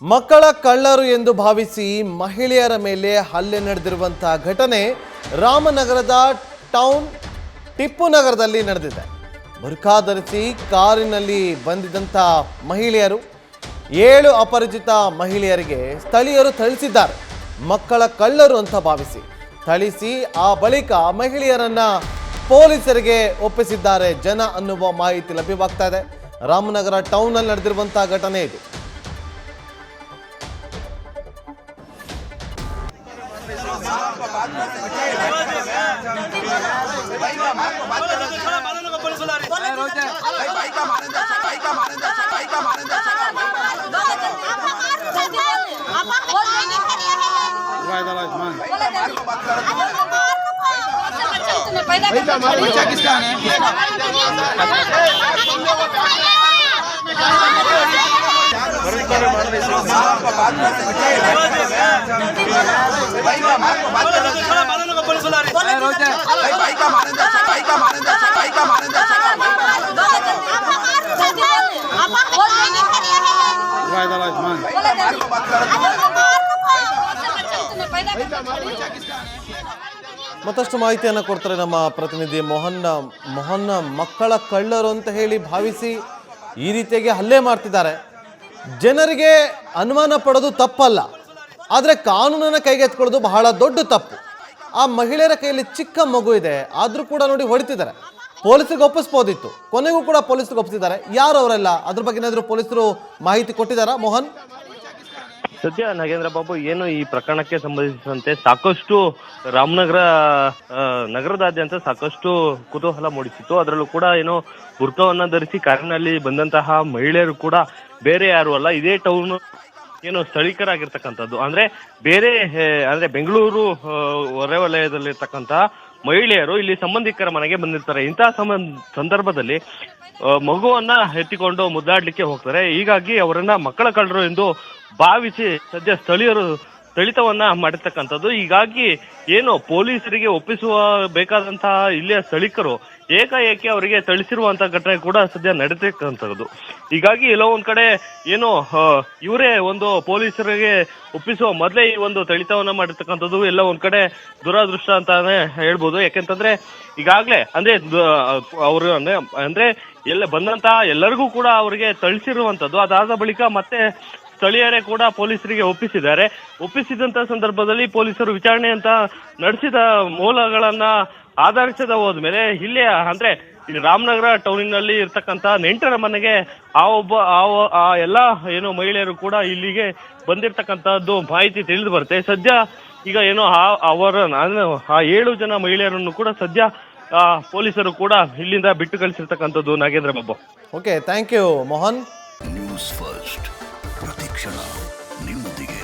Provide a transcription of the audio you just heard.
ಮಕ್ಕಳ ಕಳ್ಳರು ಎಂದು ಭಾವಿಸಿ ಮಹಿಳೆಯರ ಮೇಲೆ ಹಲ್ಲೆ ನಡೆದಿರುವಂತಹ ಘಟನೆ ರಾಮನಗರದ ಟೌನ್ ಟಿಪ್ಪು ನಗರದಲ್ಲಿ ನಡೆದಿದೆ. ಬುರ್ಖಾ ಧರಿಸಿ ಕಾರಿನಲ್ಲಿ ಬಂದಿದ್ದಂಥ ಮಹಿಳೆಯರು 7 ಅಪರಿಚಿತ ಮಹಿಳೆಯರಿಗೆ ಸ್ಥಳೀಯರು ಥಳಿಸಿದ್ದಾರೆ. ಮಕ್ಕಳ ಕಳ್ಳರು ಅಂತ ಭಾವಿಸಿ ಥಳಿಸಿ ಆ ಬಳಿಕ ಮಹಿಳೆಯರನ್ನ ಪೊಲೀಸರಿಗೆ ಒಪ್ಪಿಸಿದ್ದಾರೆ ಜನ ಅನ್ನುವ ಮಾಹಿತಿ ಲಭ್ಯವಾಗ್ತಾ ಇದೆ. ರಾಮನಗರ ಟೌನ್ನಲ್ಲಿ ನಡೆದಿರುವಂತಹ ಘಟನೆ ಇದು. ಮತ್ತಷ್ಟು ಮಾಹಿತಿಯನ್ನು ಕೊಡ್ತಾರೆ ನಮ್ಮ ಪ್ರತಿನಿಧಿ ಮೋಹನ್. ಮಕ್ಕಳ ಕಳ್ಳರು ಅಂತ ಹೇಳಿ ಭಾವಿಸಿ ಈ ರೀತಿಯಾಗಿ ಹಲ್ಲೆ ಮಾಡ್ತಿದ್ದಾರೆ. ಜನರಿಗೆ ಅನುಮಾನ ಪಡೋದು ತಪ್ಪಲ್ಲ, ಆದರೆ ಕಾನೂನನ್ನು ಕೈಗೆತ್ಕೊಳ್ಳೋದು ಬಹಳ ದೊಡ್ಡ ತಪ್ಪು. ಆ ಮಹಿಳೆಯರ ಕೈಯಲ್ಲಿ ಚಿಕ್ಕ ಮಗು ಇದೆ, ಆದರೂ ಕೂಡ ನೋಡಿ ಹೊಡಿತಿದ್ದಾರೆ. ಪೊಲೀಸರಿಗೆ ಒಪ್ಪಿಸ್ಬೋದಿತ್ತು, ಕೊನೆಗೂ ಕೂಡ ಪೊಲೀಸರಿಗೆ ಒಪ್ಪಿಸಿದ್ದಾರೆ. ಯಾರು ಅವರೆಲ್ಲ, ಅದ್ರ ಬಗ್ಗೆ ಏನಾದರೂ ಪೊಲೀಸರು ಮಾಹಿತಿ ಕೊಟ್ಟಿದ್ದಾರಾ ಮೋಹನ್? ಸದ್ಯ ನಾಗೇಂದ್ರ ಬಾಬು, ಏನು ಈ ಪ್ರಕರಣಕ್ಕೆ ಸಂಬಂಧಿಸಿದಂತೆ ಸಾಕಷ್ಟು ರಾಮನಗರ ನಗರದಾದ್ಯಂತ ಸಾಕಷ್ಟು ಕುತೂಹಲ ಮೂಡಿಸಿತ್ತು. ಅದರಲ್ಲೂ ಕೂಡ ಏನು ಬುರ್ಕವನ್ನ ಧರಿಸಿ ಕಾರಿನಲ್ಲಿ ಬಂದಂತಹ ಮಹಿಳೆಯರು ಕೂಡ ಬೇರೆ ಯಾರು ಅಲ್ಲ, ಇದೇ ಟೌನ್ ಏನು ಸ್ಥಳೀಕರಾಗಿರ್ತಕ್ಕಂಥದ್ದು. ಅಂದ್ರೆ ಬೆಂಗಳೂರು ಹೊರವಲಯದಲ್ಲಿರ್ತಕ್ಕಂತಹ ಮಹಿಳೆಯರು ಇಲ್ಲಿ ಸಂಬಂಧಿಕರ ಮನೆಗೆ ಬಂದಿರ್ತಾರೆ. ಇಂತಹ ಸಂದರ್ಭದಲ್ಲಿ ಮಗುವನ್ನ ಎತ್ತಿಕೊಂಡು ಮುದ್ದಾಡ್ಲಿಕ್ಕೆ ಹೋಗ್ತಾರೆ. ಹೀಗಾಗಿ ಅವರನ್ನ ಮಕ್ಕಳ ಕಳ್ಳರು ಎಂದು ಭಾವಿಸಿ ಸದ್ಯ ಸ್ಥಳೀಯರು ಥಳಿತವನ್ನ ಮಾಡಿರ್ತಕ್ಕಂಥದ್ದು. ಹೀಗಾಗಿ ಏನು ಪೊಲೀಸರಿಗೆ ಒಪ್ಪಿಸುವ ಬೇಕಾದಂತಹ ಇಲ್ಲಿಯ ಸ್ಥಳೀಕರು ಏಕಾಏಕಿ ಅವರಿಗೆ ಥಳಿಸಿರುವಂತಹ ಘಟನೆ ಕೂಡ ಸದ್ಯ ನಡೆದಿರ್ತಕ್ಕಂಥದ್ದು. ಹೀಗಾಗಿ ಎಲ್ಲೋ ಒಂದ್ ಕಡೆ ಏನು ಇವರೇ ಒಂದು ಪೊಲೀಸರಿಗೆ ಒಪ್ಪಿಸುವ ಮೊದಲೇ ಈ ಒಂದು ಥಳಿತವನ್ನ ಮಾಡಿರ್ತಕ್ಕಂಥದ್ದು ಎಲ್ಲ ಒಂದ್ ಕಡೆ ದುರಾದೃಷ್ಟ ಅಂತಾನೆ ಹೇಳ್ಬೋದು. ಯಾಕೆಂತಂದ್ರೆ ಈಗಾಗ್ಲೇ ಅವರು ಅಂದ್ರೆ ಎಲ್ಲ ಬಂದಂತಹ ಎಲ್ಲರಿಗೂ ಕೂಡ ಅವರಿಗೆ ಥಳಿಸಿರುವಂತದ್ದು. ಅದಾದ ಬಳಿಕ ಮತ್ತೆ ಸ್ಥಳೀಯರೇ ಕೂಡ ಪೊಲೀಸರಿಗೆ ಒಪ್ಪಿಸಿದಂತ ಸಂದರ್ಭದಲ್ಲಿ ಪೊಲೀಸರು ವಿಚಾರಣೆ ಅಂತ ನಡೆಸಿದ ಮೂಲಗಳನ್ನ ಆಧರಿಸದ ಹೋದ್ಮೇಲೆ ಇಲ್ಲಿ ಅಂದ್ರೆ ರಾಮನಗರ ಟೌನಿನಲ್ಲಿ ಇರ್ತಕ್ಕಂತ ನೆಂಟರ ಮನೆಗೆ ಆ ಎಲ್ಲಾ ಏನು ಮಹಿಳೆಯರು ಕೂಡ ಇಲ್ಲಿಗೆ ಬಂದಿರ್ತಕ್ಕಂಥದ್ದು ಮಾಹಿತಿ ತಿಳಿದು ಬರುತ್ತೆ. ಸದ್ಯ ಈಗ ಏನು ಆ 7 ಜನ ಮಹಿಳೆಯರನ್ನು ಕೂಡ ಸದ್ಯ ಪೊಲೀಸರು ಕೂಡ ಇಲ್ಲಿಂದ ಬಿಟ್ಟು ಕಳಿಸಿರ್ತಕ್ಕಂಥದ್ದು Nagendra Babu. Okay, thank you Mohan. News first ಪ್ರತಿಕ್ಷಣ ನಿಮ್ಮೊಂದಿಗೆ.